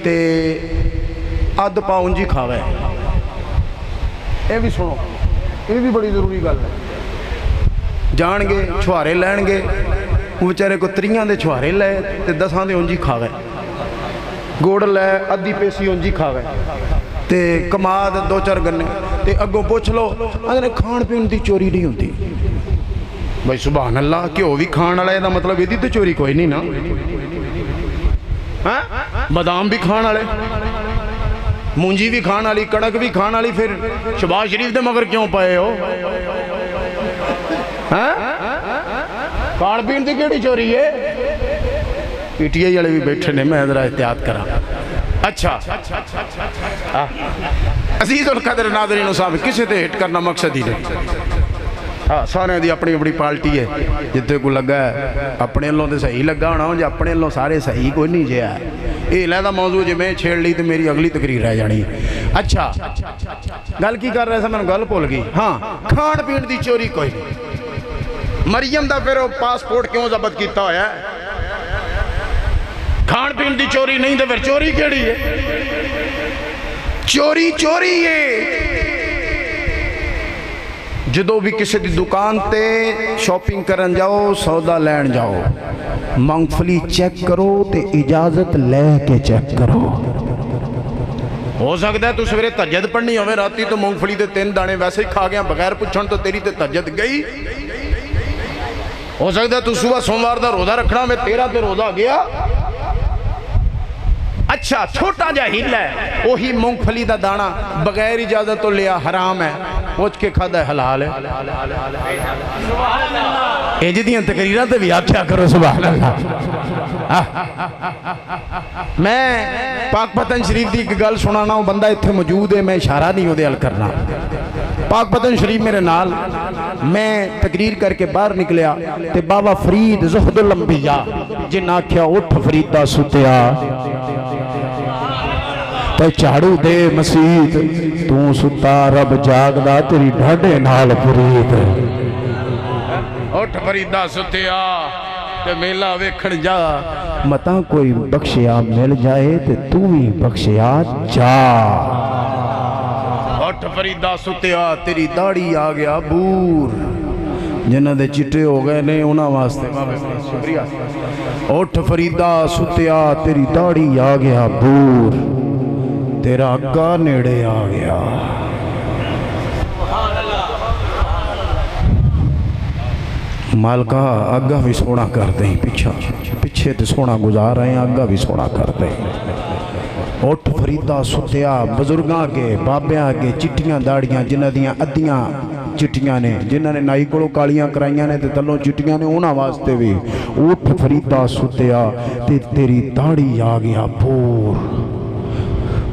Speaker 4: تے آدھ پاؤں جی کھا گئے اے بھی سنو یہ بھی بڑی ضروری گل ہے جان گے چھوارے لین گے وہ بیچارے کو 3 دے چھوارے لے تے 10 دے انجی کھا گئے گوڑ لے ادھی پیسی انجی کھا گئے تے کماد 2-4 گنے تے اگوں پوچھ لو اگر کھان پین دی چوری نہیں ہوتی بھائی سبحان اللہ کیوں بھی کھان والے دا مطلب یہ تو چوری کوئی نہیں نا بادام بھی کھان والے مونجی بھی کھان والی کڑک بھی کھان والی پھر شہباز شریف دے مگر کیوں پائے ہو کھان پین دی کیڑی چوری ہے پی ٹی آئی والے بھی بیٹھے نے میں ذرا احتیاط کرا اچھا عزیز القدر ناظرین صاحب کسے تے ہٹ کرنا مقصد ہی نہیں سارے دی اپنی اپنی پارٹی ہے جتے کو لگا ہے اپنے اللہ دے صحیح لگا ہونا جی اپنے اللہ سارے صحیح کوئی نہیں جیا ہے یہ علیحدہ موضوع جی میں چھیڑ لی تو میری اگلی تقریر رہ جانی اچھا گل کی کر رہے سے میں گل بھول گئی ہاں کھان پین دی چوری کوئی نہیں مریم دا پھر پاسپورٹ کیوں ضبط کیتا ہوا ہے کھان پین دی چوری نہیں تو پھر چوری کیڑی ہے چوری ہے جدو بھی کسی دی دکان تے شاپنگ کرن جاؤ سودا لین جاؤ مونگ پھلی چیک کرو تے اجازت لے کے چیک کرو ہو سکتا ہے تو سویرے تہجد پڑھنی ہوئے راتی تو مونگ پھلی تے 3 دانے ویسے ہی کھا گیا بغیر پوچھن تو تیری تے تہجد گئی ہو سکتا ہے تو صبح سوموار دا روزہ رکھنا میں تیرا تے روزہ گیا اچھا چھوٹا جا ہل ہے وہی مونگ پھلی دا دانا بغیر اجازت تو لیا حرام ہے پوچھ کے کھادا ہے حلال ہے اے جدیاں تقریرات بھی آکھیا کرو سبحان اللہ میں پاک پتن شریف دی ایک گل سنانا، وہ بندہ اتنے موجود ہے، میں اشارہ نہیں وہ کرنا۔ پاک پتن شریف میرے نال، میں تقریر کر کے باہر نکلیا تے بابا فرید زہد الانبیاء جن آکھیا اٹھ فریدہ ستیا تے جھاڑو دے مسیت تو ستا رب جاگدا تیری ڈھاڈے نال فرید، اٹھ فریدہ ستیا تے میلہ ویکھن جا، متاں کوئی بخشیا مل جائے تے تو ہی بخشیا جا، اٹھ فریدہ ستیا تیری داڑھی آ گیا بور، جنہ دے چٹے ہو گئے نے انہاں واسطے شکریہ، اٹھ فریدہ ستیا تیری داڑھی آ گیا بور، تیرا اگا نیڑے آ گیا۔ مالکہ اگا بھی سونا کر دیں، پیچھے تے سونا گزار رہے ہیں، اگا بھی سونا کر دیں۔ اٹھ فریدہ ستیا بزرگاں کے بابیاں کے چٹیاں داڑیاں جنہ دیاں ادیاں چٹیاں نے، جنہ نے نائی کولوں کالیاں کرائیاں نے تے تلوں چٹیاں نے، انہاں واسطے بھی اٹھ فریدہ ستیا تے تیری داڑھی آ گیا بور،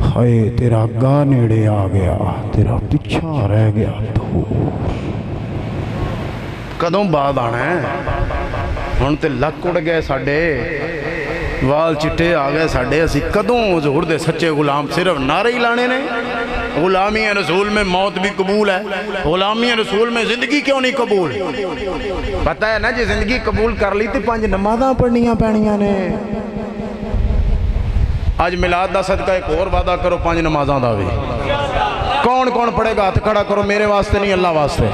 Speaker 4: ہائے تیرا گا نیڑے آ گیا، تیرا پیچھا رہ گیا دور۔ کدوں بعد آنا ہے؟ ہن تے لک اڑ گئے ساڈے، وال چٹے آ گئے ساڈے، اسی کدوں حضور دے سچے غلام صرف نعرے ہی لانے نے؟ غلامی رسول میں موت بھی قبول ہے، غلامی رسول میں زندگی کیوں نہیں قبول؟ پتہ ہے نا جی زندگی قبول کر لی تے 5 نمازاں پڑھنیاں پینیاں نے۔ آج میلاد دا صدقہ ایک اور وعدہ کرو 5 نمازاں دا بھی، کون کون پڑھے گا ہاتھ کھڑا کرو، میرے واسطے نہیں اللہ واسطے۔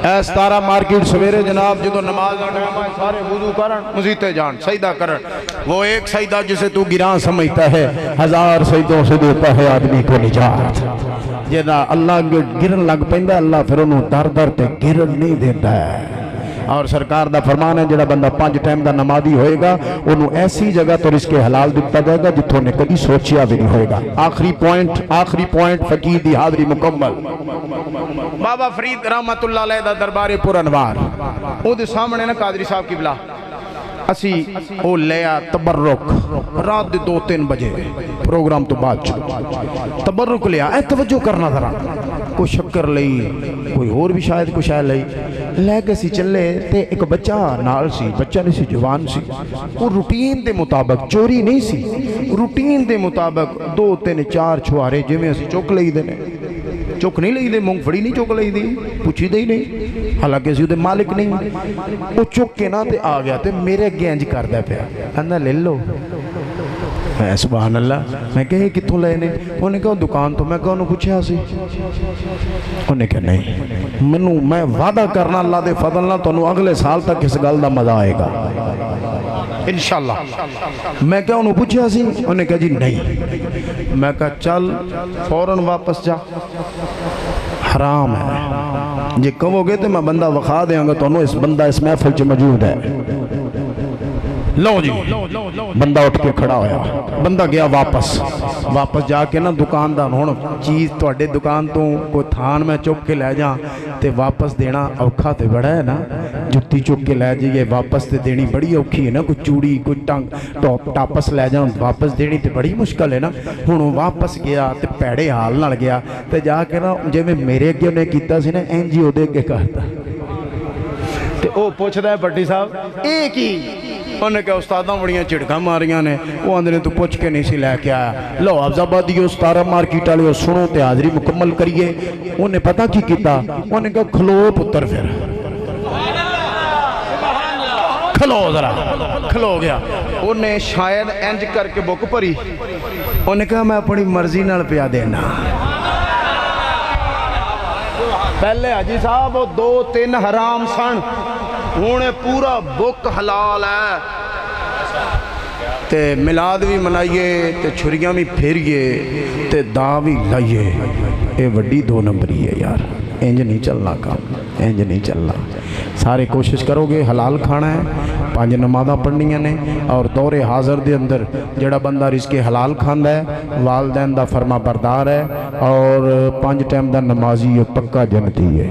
Speaker 4: اے 17 مارکیٹ سویرے جناب جدو نماز دا ٹائم آئے سارے وضو کرن مسجد جان سجدہ کرن، وہ ایک سجدہ جسے تو گراں سمجھتا ہے 1000 سجدوں سے دیتا ہے آدمی کو نجات۔ جنا اللہ گرن لگ پیندا اللہ پھر انہوں در در تے گرن نہیں دیتا ہے۔ اور سرکار دا فرمان ہے جڑا بندہ 5 ٹائم دا نمازی ہوئے گا انہوں ایسی جگہ تو رزق حلال دیتا جائے گا جتھوں نے کبھی سوچیا بھی نہیں ہوئے گا۔ آخری پوائنٹ فقیر دی حاضری مکمل۔ بابا فرید رحمت اللہ علیہ دا دربار پر انوار، او دے سامنے نا قادری صاحب کی بلا اسی او لیا تبرک، رات دے 2-3 بجے پروگرام تو بعد تبرک لیا، اے توجہ کرنا ذرا، کوئی شکر لئی کوئی اور بھی شاید کوئی شاید لئی لے کے سی چلے تے ایک بچہ نال سی، بچہ نہیں سی جوان سی، وہ روٹین دے مطابق چوری نہیں سی، روٹین دے مطابق 2-3-4 چھوارے جویں اسی چک لئی دینے، چک نہیں لئی دے، مونگ پھڑی نہیں چک لئی دی، پوچھی دے ہی نہیں، حالانکہ اسی دے مالک نہیں، وہ چک کے نا تے آ گیا تے میرے گینج کر دے پیا، اندھا لے لو، میں سبحان اللہ، میں کہے کتوں لے نے؟ انہوں نے کہا دکان تو، میں کہا انہوں پوچھا سی، انہوں نے کہا نہیں، میں وعدہ کرنا اللہ دے فضل نہ تو انہوں اگلے سال تک اس گل دا مزہ آئے گا انشاءاللہ۔ میں کہا انہوں پوچھا سی، انہوں نے کہا جی نہیں، میں کہا چل فوراً واپس جا، حرام ہے، جی کہو گے تو میں بندہ وقا دیاں گا تو انہوں اس بندہ اس محفل چ موجود ہے، لو جی بندہ اٹھ کے کھڑا ہویا، بندہ گیا واپس جا کے نا دکاندار ہون چیز تو اڈے دکان تو کوئی تھان میں چک کے لے جاں تے واپس دینا اوکھا تے بڑا ہے نا، جتی چک کے لے جائیے واپس تے دینی بڑی اوکھی ہے نا، کوئی چوڑی کوئی ٹنگ ٹاپس لے جاں واپس دینی تے بڑی مشکل ہے نا، ہوں واپس گیا تے پیڑے حال نال گیا تے جا کے نا جے میں میرے اگے انہیں کیتا سی نا این جی او دے کے کرتا تے او پوچھدا ہے پٹی صاحب اے کی؟ انہوں نے کہا استاداں بڑیاں چڑکاں ماریاں نے، وہ اندھنے تو پوچھ کے نہیں سی لے کے آیا، لو حفظ آبادی 17 مارکیٹ والے سنو تے حاضری مکمل کریے۔ انہوں نے پتہ کی کیتا؟ انہوں نے کہا کھلو پتر پھر کھلو ذرا، کھلو گیا، انہوں نے شاید انج کر کے بک پری، انہوں نے کہا میں اپنی مرضی نال پیا دینا۔ پہلے حاجی صاحب وہ 2-3 حرام سن، ہونے پورا بک حلال ہے، تے ملاد بھی منائیے تے چھریاں بھی پھیریے تے دا بھی لائیے، اے وڈی 2 نمبری ہے یار، انج نہیں چلنا کام، انج نہیں چلنا۔ سارے کوشش کرو گے حلال کھانا ہے، 5 نمازاں پڑھنیاں نے، اور دور حاضر دے اندر جڑا بندہ رزق حلال کھاندا ہے والدین دا فرما بردار ہے اور 5 ٹائم دا نمازی پکا جنتی ہے۔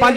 Speaker 1: 5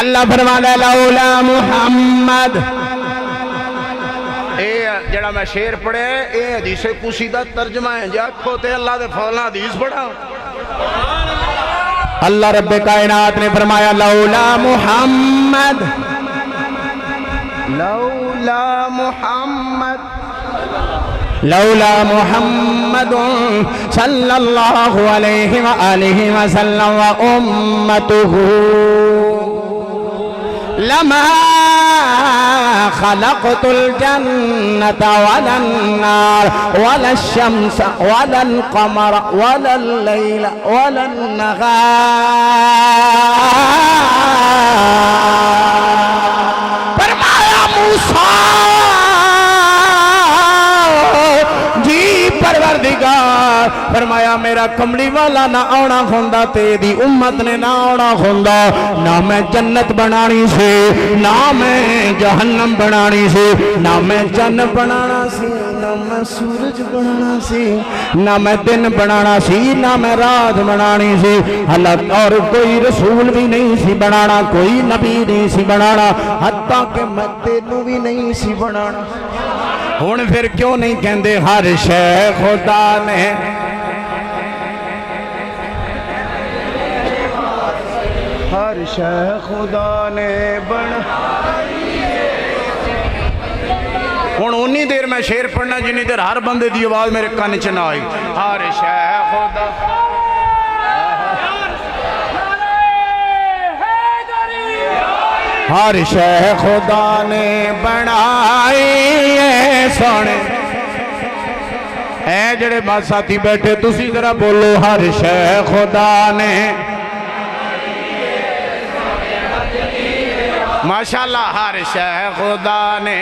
Speaker 1: اللہ فرماتا ہے لولا محمد،
Speaker 4: اے جڑا میں شیر پڑھے اے حدیث قصیدہ ترجمہ ہے، جاکھو تے اللہ دے فضل حدیث پڑھا۔
Speaker 1: اللہ رب کائنات نے فرمایا لولا محمد،
Speaker 4: لولا محمد،
Speaker 1: لولا محمد صلی اللہ علیہ وآلہ وسلم وامته لما خلقت الجنة ولا النار ولا الشمس ولا القمر ولا الليل ولا النهار۔ فرمایا موسیٰ جی پروردگار، فرمایا میرا کملی والا نہ آنا ہوندہ تیری امت نے نہ آنا ہوندہ، نہ میں جنت بنانی سے، نہ میں جہنم بنانی سے، نہ میں جن بنانا سی، نہ میں سورج بنانا سی، نہ میں دن بنانا سی، نہ میں رات بنانی سی، حالت اور کوئی رسول بھی نہیں سی بنانا، کوئی نبی نہیں سی بنانا، حتیٰ کہ میں تینوں بھی نہیں سی بنانا۔ ہون پھر کیوں نہیں کہندے ہر شے خدا نے،
Speaker 4: ہر شے خدا نے بنائی۔ ہن اونی دیر میں شیر پڑھنا جنی دیر ہر بندے دی آواز میرے کان چ نہ آئی۔ ہر شے خدا،
Speaker 1: ہر شے خدا نے بنائی ہے سونے۔ اے جڑے بات ساتھی بیٹھے تسی ذرا بولو ہر شے خدا نے،
Speaker 4: ماشاءاللہ ہر شے خدا نے،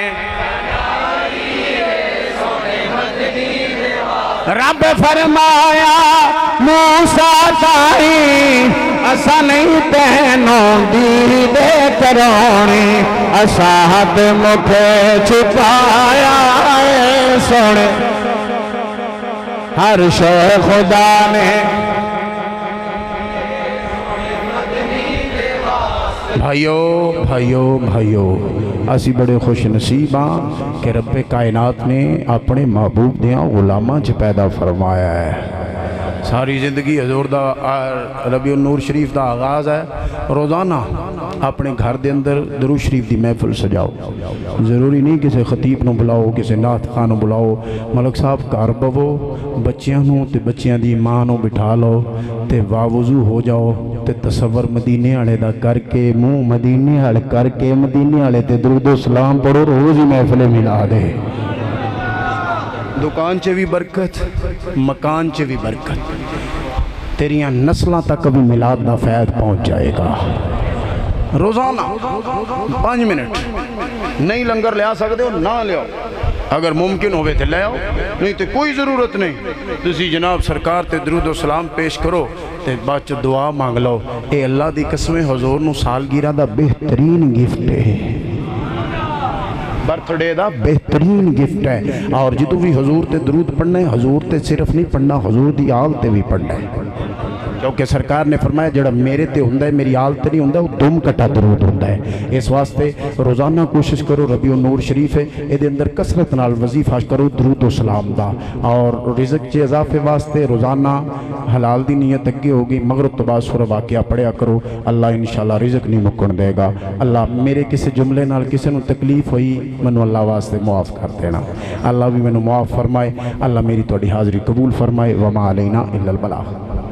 Speaker 1: رب فرمایا موسیٰ تائی اسا نہیں تینوں دیدے کرونی، اسا حد مکھے چھپایا اے سونے۔ ہر شے خدا نے،
Speaker 4: بھائیو بھائیو بھائیو، اسی بڑے خوش نصیب ہاں کہ رب کائنات نے اپنے محبوب دیاں غلاماں چ پیدا فرمایا ہے۔ ساری زندگی حضور دا ربیع النور شریف دا آغاز ہے۔ روزانہ اپنے گھر دے اندر درود شریف دی محفل سجاؤ، ضروری نہیں کسی خطیب نو بلاؤ، کسی نعت خان نو بلاؤ، ملک صاحب گھر بوو، بچیاں نو تے بچیاں دی ماں نو بٹھا لو تے واوضو ہو جاؤ تے تصور مدینے والے دا کر کے، منہ مدینے والے کر کے، مدینے والے تے درود و سلام پڑھو، روز ہی محفل ملا دے۔ دکان چ بھی برکت، مکان چ بھی برکت، تیریاں نسلاں تک بھی میلاد دا فیض پہنچ جائے گا۔ روزانہ 5 منٹ نہیں لنگر لیا سکتے ہو نہ لے آؤ، اگر ممکن ہوئے تھے لے آؤ، نہیں تو کوئی ضرورت نہیں۔ تسی جناب سرکار تے درود و سلام پیش کرو تے بعد چ دعا مانگ لو۔ اے اللہ دی قسمیں حضور نو سالگرہ دا بہترین گفٹ ہے، برتھ ڈے دا بہترین گفٹ ہے۔ اور جدو بھی حضور تے درود پڑھنا ہے، حضور تے صرف نہیں پڑھنا، حضور دی آل تے بھی پڑھنا ہے، کیونکہ سرکار نے فرمایا جڑا میرے تے ہوندہ ہے میری آل تے نہیں ہوندہ، وہ دم کٹا درود ہوندہ ہے۔ اس واسطے روزانہ کوشش کرو، ربیع النور شریف ہے اے دے اندر کثرت نال وظیفہ کرو درود و سلام دا۔ اور رزق چے اضافے واسطے روزانہ حلال دی نیت اگے ہوگی، مغرب تو بعد سورہ واقعہ پڑھیا کرو، اللہ انشاءاللہ رزق نہیں مکن دے گا۔ اللہ میرے کسی جملے نال کسی نو تکلیف ہوئی منو اللہ واسطے معاف کر دینا، اللہ بھی منو معاف فرمائے، اللہ میری تواڈی حاضری قبول فرمائے۔ وما علینا الا البلاغ۔